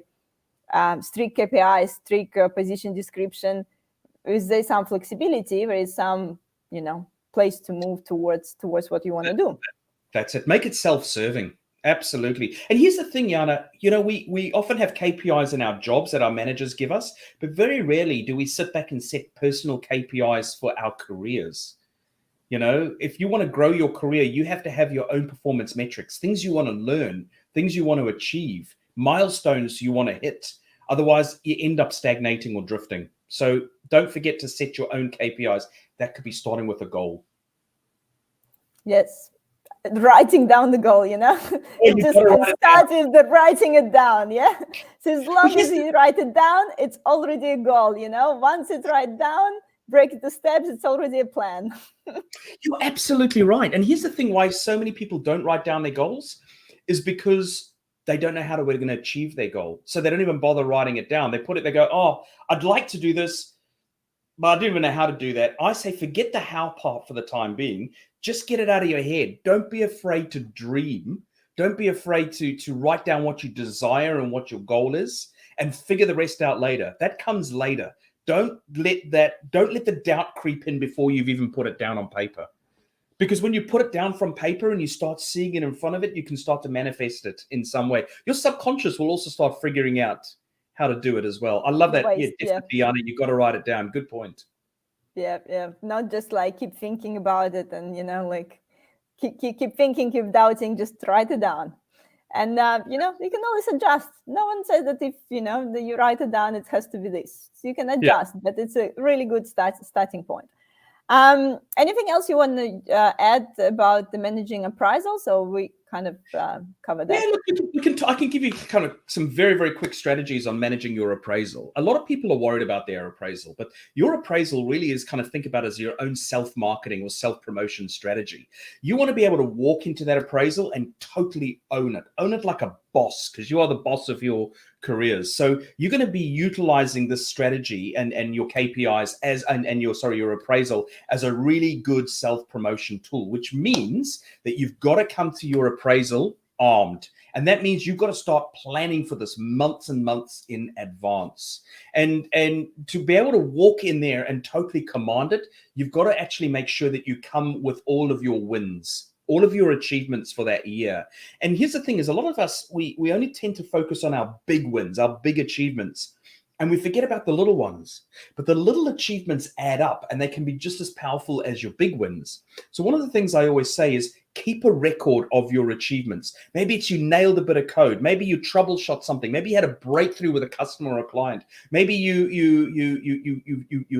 strict KPI, strict position description, is there some flexibility? There is some, place to move towards what you want to do. That's it. Make it self-serving. Absolutely. And here's the thing, Jana, we often have KPIs in our jobs that our managers give us, but very rarely do we sit back and set personal KPIs for our careers. If you want to grow your career, you have to have your own performance metrics, things you want to learn, things you want to achieve, milestones you want to hit. Otherwise, you end up stagnating or drifting. So don't forget to set your own KPIs. That could be starting with a goal. Yes. Writing down the goal, you just can start with the writing it down. So as long as you write it down, it's already a goal. Once it's written down, break it to steps, it's already a plan. You're absolutely right. And here's the thing why so many people don't write down their goals is because they don't know how they're going to achieve their goal. So they don't even bother writing it down. They go, oh, I'd like to do this, but I don't even know how to do that. I say, forget the how part for the time being. Just get it out of your head. Don't be afraid to dream. Don't be afraid to write down what you desire and what your goal is and figure the rest out later. That comes later. Don't let the doubt creep in before you've even put it down on paper. Because when you put it down from paper and you start seeing it in front of it, you can start to manifest it in some way. Your subconscious will also start figuring out how to do it as well. I love that. Definitely, Jana, you've got to write it down. Good point. Yeah. Not just like keep thinking about it and, keep thinking, keep doubting, just write it down. And, you can always adjust. No one says that if, that you write it down, it has to be this. So you can adjust, but it's a really good starting point. Anything else you want to add about the managing appraisal? So we kind of cover Yeah, that. look, I can give you kind of some very, very quick strategies on managing your appraisal. A lot of people are worried about their appraisal, but your appraisal really is kind of think about as your own self-marketing or self-promotion strategy. You want to be able to walk into that appraisal and totally own it. Own it like a boss, because you are the boss of your careers. So you're going to be utilizing this strategy and your KPIs as and your appraisal as a really good self-promotion tool, which means that you've got to come to your appraisal armed. And that means you've got to start planning for this months and months in advance. And to be able to walk in there and totally command it, you've got to actually make sure that you come with all of your wins, all of your achievements for that year. And here's the thing is a lot of us, we only tend to focus on our big wins, our big achievements. And we forget about the little ones. But the little achievements add up and they can be just as powerful as your big wins. So one of the things I always say is keep a record of your achievements. Maybe it's you nailed a bit of code. Maybe you troubleshot something. Maybe you had a breakthrough with a customer or a client. Maybe you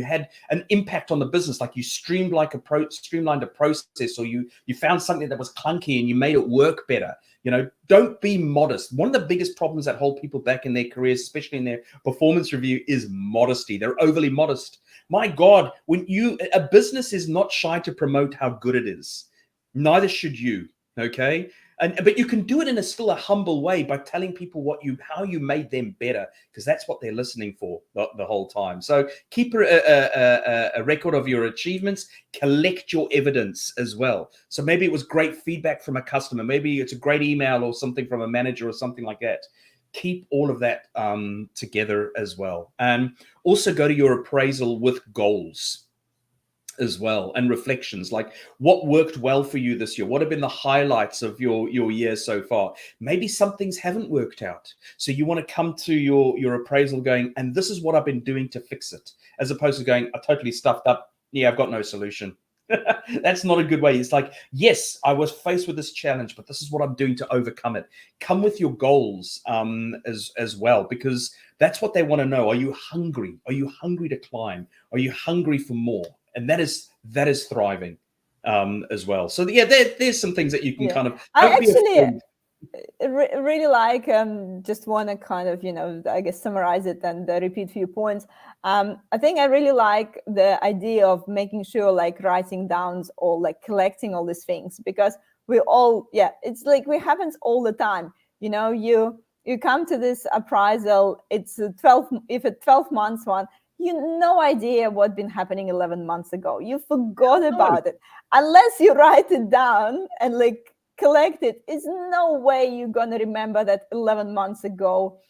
had an impact on the business, like you streamlined a process, or you found something that was clunky and you made it work better. You know, don't be modest. One of the biggest problems that hold people back in their careers, especially in their performance review, is modesty. They're overly modest. My God, a business is not shy to promote how good it is. Neither should you. Okay. But you can do it in still a humble way by telling people how you made them better, because that's what they're listening for the whole time. So keep a record of your achievements, collect your evidence as well. So maybe it was great feedback from a customer, maybe it's a great email or something from a manager or something like that. Keep all of that together as well. And also go to your appraisal with goals as well, and reflections, like what worked well for you this year, what have been the highlights of your year so far. Maybe some things haven't worked out, so you want to come to your appraisal going, and this is what I've been doing to fix it, as opposed to going, I totally stuffed up, I've got no solution. That's not a good way. It's like, yes, I was faced with this challenge, but this is what I'm doing to overcome it. Come with your goals as well, because that's what they want to know. Are you hungry? Are you hungry to climb? Are you hungry for more? And that is thriving as well. So yeah, there's some things that you can kind of. I actually really like just want to kind of I guess summarize it and repeat a few points. I think I really like the idea of making sure, like, writing down or like collecting all these things, because we all it's like we happens all the time. You come to this appraisal, it's a 12 months one. No idea what been happening 11 months ago. You forgot about it. Unless you write it down and like collect it, it's no way you're going to remember that 11 months ago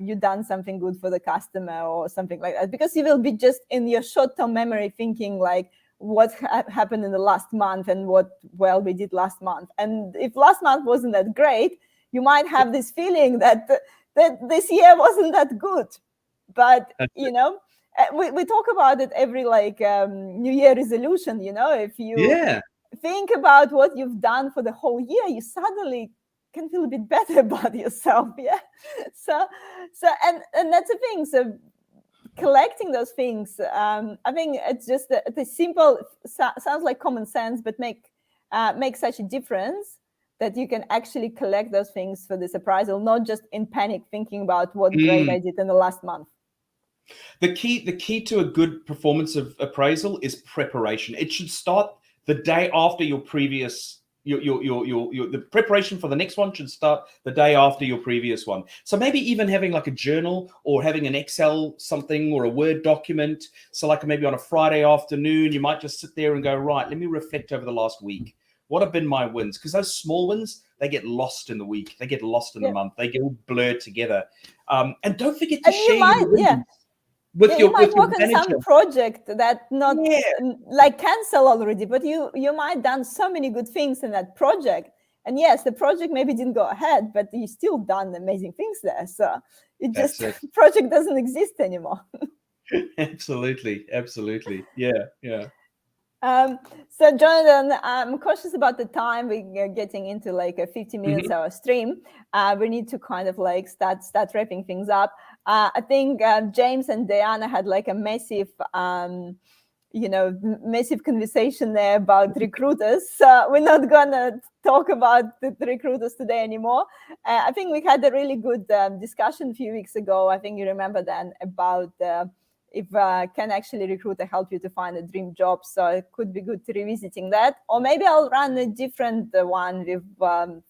you done something good for the customer or something like that, because you will be just in your short-term memory thinking like what happened in the last month and what well we did last month. And if last month wasn't that great, you might have this feeling that this year wasn't that good. But we talk about it every New Year resolution. If you think about what you've done for the whole year, you suddenly can feel a bit better about yourself. So and that's the thing. So collecting those things, I think it's just the simple sounds like common sense, but make such a difference that you can actually collect those things for this appraisal, not just in panic thinking about what great I did in the last month. The key to a good performance of appraisal is preparation. It should start the day after your previous the preparation for the next one should start the day after your previous one. So maybe even having like a journal or having an Excel something or a Word document. So like maybe on a Friday afternoon, you might just sit there and go, right, let me reflect over the last week. What have been my wins? Because those small wins, they get lost in the week. They get lost in the month. They get all blurred together. And don't forget to share your wins. You might work on some project that not like cancel already, but you might done so many good things in that project. And yes, the project maybe didn't go ahead, but you still done amazing things there. So it just project doesn't exist anymore. Absolutely. Yeah. So Johnathan, I'm cautious about the time. We're getting into like a 50 minutes hour stream. We need to kind of like start wrapping things up. I think James and Diana had like a massive massive conversation there about recruiters. We're not gonna talk about the recruiters today anymore. I think we had a really good discussion a few weeks ago. I think you remember then about if can actually recruiter help you to find a dream job. So it could be good to revisiting that, or maybe I'll run a different one with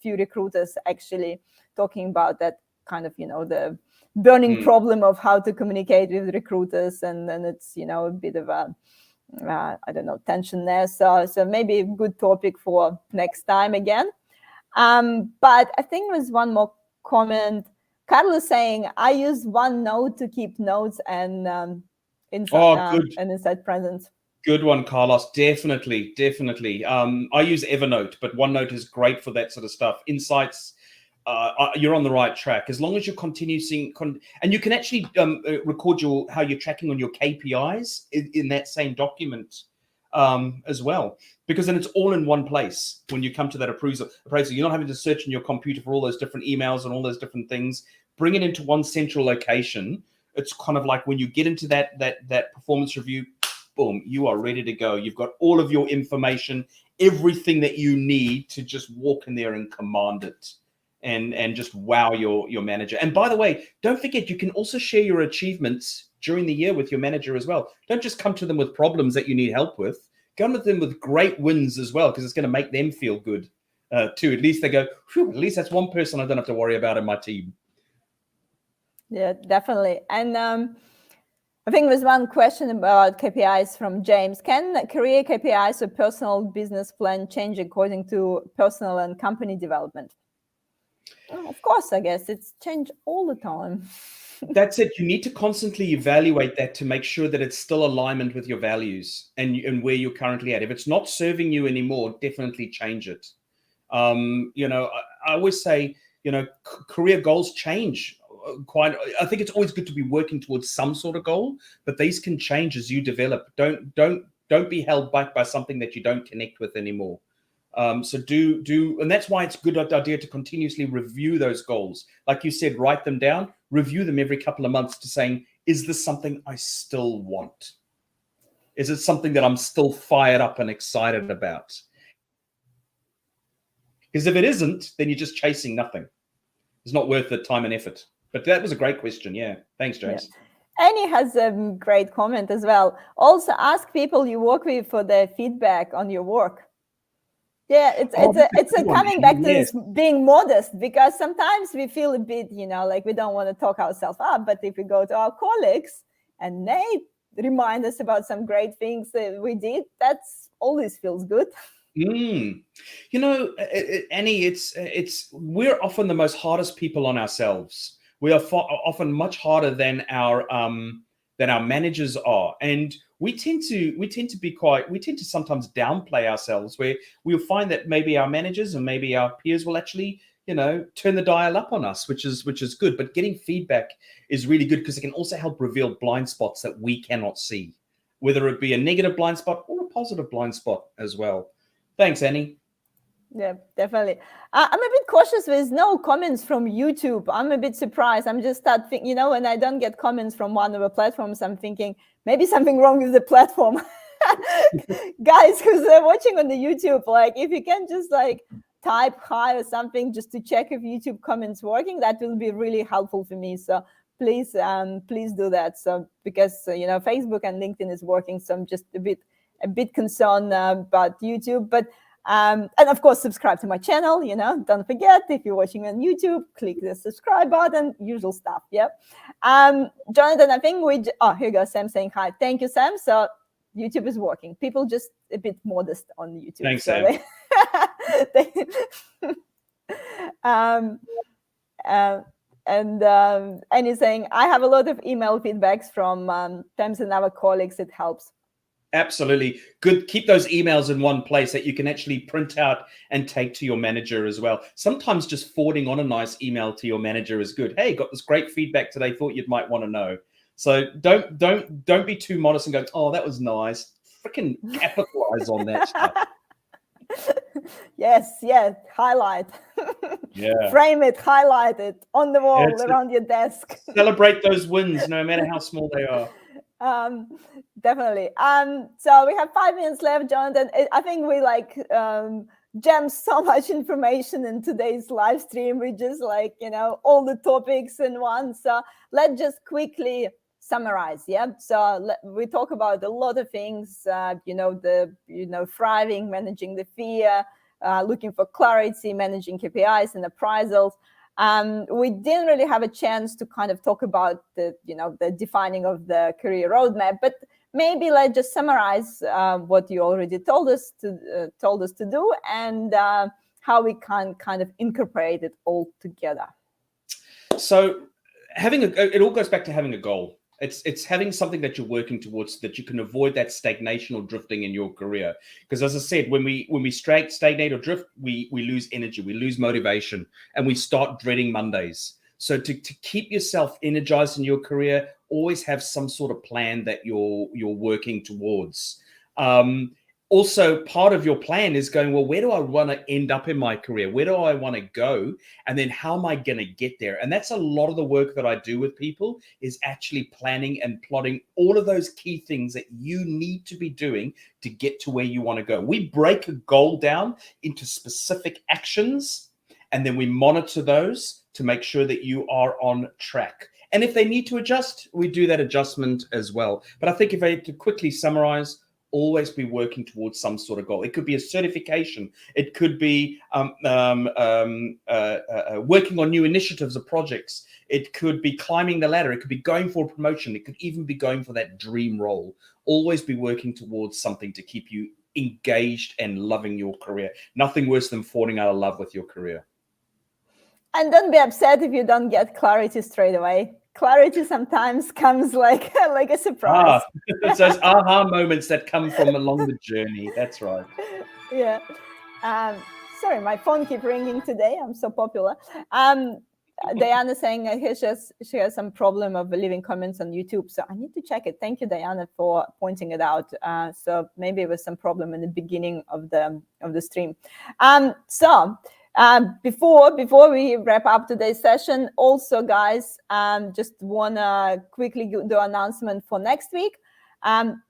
few recruiters actually talking about that kind of the burning problem of how to communicate with recruiters, and then it's a bit of a I don't know, tension there. So maybe a good topic for next time again. But I think there's one more comment. Carlos saying, I use OneNote to keep notes and inside presence. Good one, Carlos. Definitely. I use Evernote, but OneNote is great for that sort of stuff. Insights. You're on the right track as long as you're continuing, and you can actually record how you're tracking on your KPIs in that same document as well, because then it's all in one place. When you come to that appraisal, you're not having to search in your computer for all those different emails and all those different things. Bring it into one central location. It's kind of like when you get into that performance review, boom, you are ready to go. You've got all of your information, everything that you need to just walk in there and command it. And just wow your manager. And by the way, don't forget, you can also share your achievements during the year with your manager as well. Don't just come to them with problems that you need help with. Come with them with great wins as well, because it's going to make them feel good too. At least they go, phew, at least that's one person I don't have to worry about in my team. Yeah, definitely. And I think there's one question about KPIs from James. Can career KPIs or personal business plan change according to personal and company development? Of course, I guess it's changed all the time. That's it. You need to constantly evaluate that to make sure that it's still alignment with your values and where you're currently at. If it's not serving you anymore, definitely change it. I always say, career goals change quite. I think it's always good to be working towards some sort of goal, but these can change as you develop. Don't be held back by something that you don't connect with anymore. So do, and that's why it's a good idea to continuously review those goals. Like you said, write them down, review them every couple of months to saying, is this something I still want? Is it something that I'm still fired up and excited about? Because if it isn't, then you're just chasing nothing. It's not worth the time and effort. But that was a great question. Yeah. Thanks, James. Yeah. Annie has a great comment as well. Also ask people you work with for their feedback on your work. Yeah, it's coming back to this being modest, because sometimes we feel a bit, like we don't want to talk ourselves up. But if we go to our colleagues and they remind us about some great things that we did, that's always feels good. Annie, we're often the most hardest people on ourselves. We are often much harder than our managers are, and we tend to sometimes downplay ourselves, where we'll find that maybe our managers and maybe our peers will actually, turn the dial up on us, which is good. But getting feedback is really good, because it can also help reveal blind spots that we cannot see, whether it be a negative blind spot or a positive blind spot as well. Thanks, Annie. Yeah, definitely. I'm a bit cautious. There's no comments from YouTube. I'm a bit surprised. I'm just thinking, when I don't get comments from one of the platforms, I'm thinking maybe something wrong with the platform. Guys who's watching on the YouTube, like if you can just type hi or something just to check if YouTube comments working, that will be really helpful for me. So please do that. So because Facebook and LinkedIn is working, so I'm just a bit concerned about YouTube, but. And of course, subscribe to my channel. Don't forget, if you're watching on YouTube, click the subscribe button, usual stuff. Yeah. Johnathan, I think here goes Sam saying hi. Thank you, Sam. So YouTube is working. People just a bit modest on YouTube. Thanks, so Sam. And he's saying, I have a lot of email feedbacks from Thames and other colleagues. It helps. Absolutely. Good. Keep those emails in one place that you can actually print out and take to your manager as well. Sometimes just forwarding on a nice email to your manager is good. Hey, got this great feedback today. Thought you might want to know. So don't be too modest and go, oh, that was nice. Freaking capitalize on that stuff. Yes. Highlight. Yeah. Frame it, highlight it on the wall around your desk. Celebrate those wins, no matter how small they are. Definitely. So we have 5 minutes left, Jonathan. I think we jammed so much information in today's live stream. We just all the topics in one. So let's just quickly summarize. Yeah. So we talk about a lot of things. Thriving, managing the fear, looking for clarity, managing KPIs and appraisals. We didn't really have a chance to kind of talk about the defining of the career roadmap, but maybe let's just summarize what you already told us to do, and how we can kind of incorporate it all together. So it all goes back to having a goal. It's having something that you're working towards so that you can avoid that stagnation or drifting in your career. Because as I said, when we stagnate or drift, we lose energy, we lose motivation, and we start dreading Mondays. So to keep yourself energized in your career, always have some sort of plan that you're working towards. Also, part of your plan is going, well, where do I want to end up in my career? Where do I want to go? And then how am I going to get there? And that's a lot of the work that I do with people, is actually planning and plotting all of those key things that you need to be doing to get to where you want to go. We break a goal down into specific actions, and then we monitor those to make sure that you are on track. And if they need to adjust, we do that adjustment as well. But I think if I had to quickly summarize, always be working towards some sort of goal. It could be a certification. It could be working on new initiatives or projects. It could be climbing the ladder. It could be going for a promotion. It could even be going for that dream role. Always be working towards something to keep you engaged and loving your career. Nothing worse than falling out of love with your career. And don't be upset if you don't get clarity straight away. Clarity sometimes comes like a surprise. It's those aha moments that come from along the journey. That's right. Yeah. Sorry, my phone keeps ringing today. I'm so popular. Diana saying she has some problem of leaving comments on YouTube, so I need to check it. Thank you, Diana, for pointing it out. So maybe it was some problem in the beginning of the stream. Before we wrap up today's session, also, guys, just wanna quickly do an announcement for next week.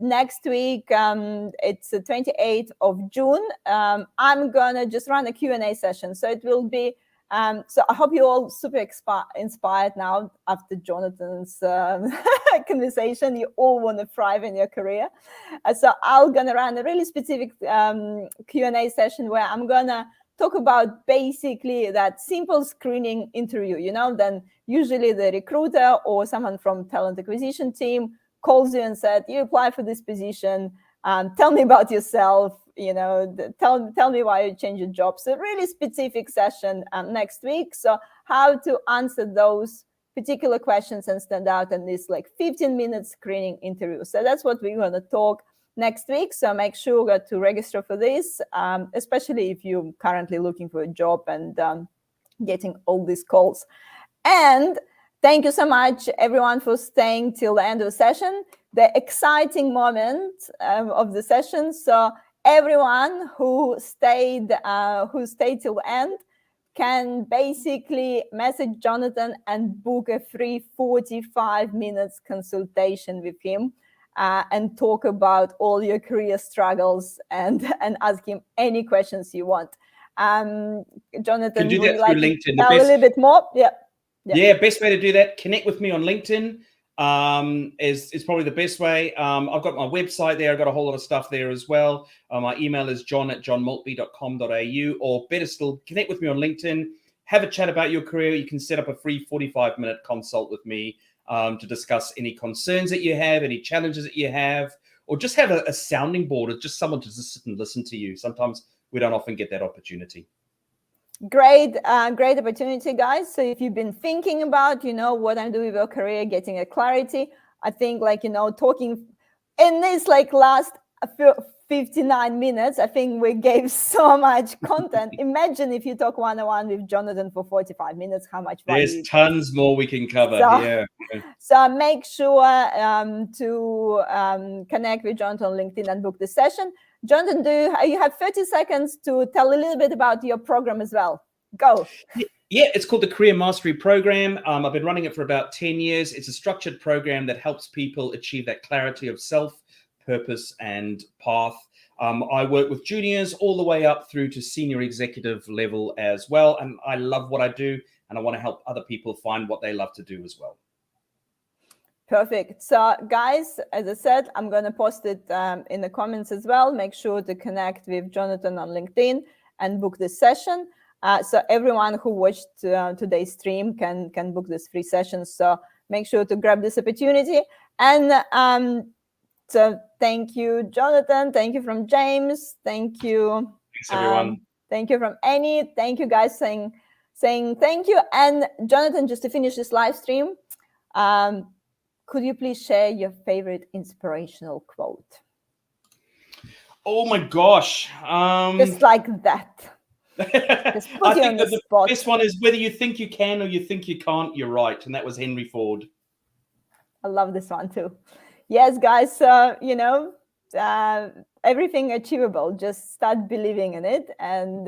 Next week, it's the 28th of June. I'm gonna just run a Q&A session, so it will be. So I hope you're all super inspired now after Jonathan's conversation. You all want to thrive in your career. So I'm gonna run a really specific Q&A session where I'm gonna talk about basically that simple screening interview. Then usually the recruiter or someone from talent acquisition team calls you and said, you apply for this position, tell me about yourself, tell me why you changed your job. So really specific session next week. So how to answer those particular questions and stand out in this 15-minute screening interview. So that's what we're going to talk next week. So make sure to register for this, especially if you're currently looking for a job and getting all these calls. And thank you so much, everyone, for staying till the end of the session. The exciting moment of the session. So everyone who stayed till the end can basically message Johnathan and book a free 45 minutes consultation with him. And talk about all your career struggles and ask him any questions you want. Jonathan, do would that you like through LinkedIn. to tell a little bit more? Yeah, best way to do that, connect with me on LinkedIn. Is probably the best way. I've got my website there. I've got a whole lot of stuff there as well. My email is john@johnmaltby.com.au, or better still, connect with me on LinkedIn. Have a chat about your career. You can set up a free 45-minute consult with me to discuss any concerns that you have, any challenges that you have, or just have a sounding board, or just someone to just sit and listen to you. Sometimes we don't often get that opportunity. Great opportunity, guys. So if you've been thinking about, what I'm doing with your career, getting a clarity, I think talking in this last 59 minutes, I think we gave so much content. Imagine if you talk one-on-one with Jonathan for 45 minutes, how much value. There's tons more we can cover. So make sure to connect with Jonathan on LinkedIn and book the session. Jonathan, you have 30 seconds to tell a little bit about your program as well. Go. Yeah, it's called the Career Mastery Program. I've been running it for about 10 years. It's a structured program that helps people achieve that clarity of self, purpose and path. I work with juniors all the way up through to senior executive level as well. And I love what I do, and I want to help other people find what they love to do as well. Perfect. So guys, as I said, I'm going to post it in the comments as well. Make sure to connect with Johnathan on LinkedIn and book this session. So everyone who watched today's stream can book this free session. So make sure to grab this opportunity. And so thank you, Johnathan. Thank you from James. Thank you. Thanks, everyone. Thank you from Annie. Thank you, guys, saying thank you. And Johnathan, just to finish this live stream, could you please share your favorite inspirational quote? Oh my gosh. Just like that. Just put I you think on the that spot. the best one is whether you think you can or you think you can't, you're right. And that was Henry Ford. I love this one too. Yes, guys, everything achievable. Just start believing in it. And,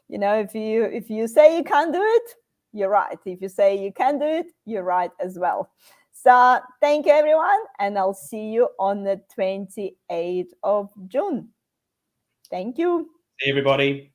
if you say you can't do it, you're right. If you say you can do it, you're right as well. So thank you, everyone. And I'll see you on the 28th of June. Thank you. See everybody.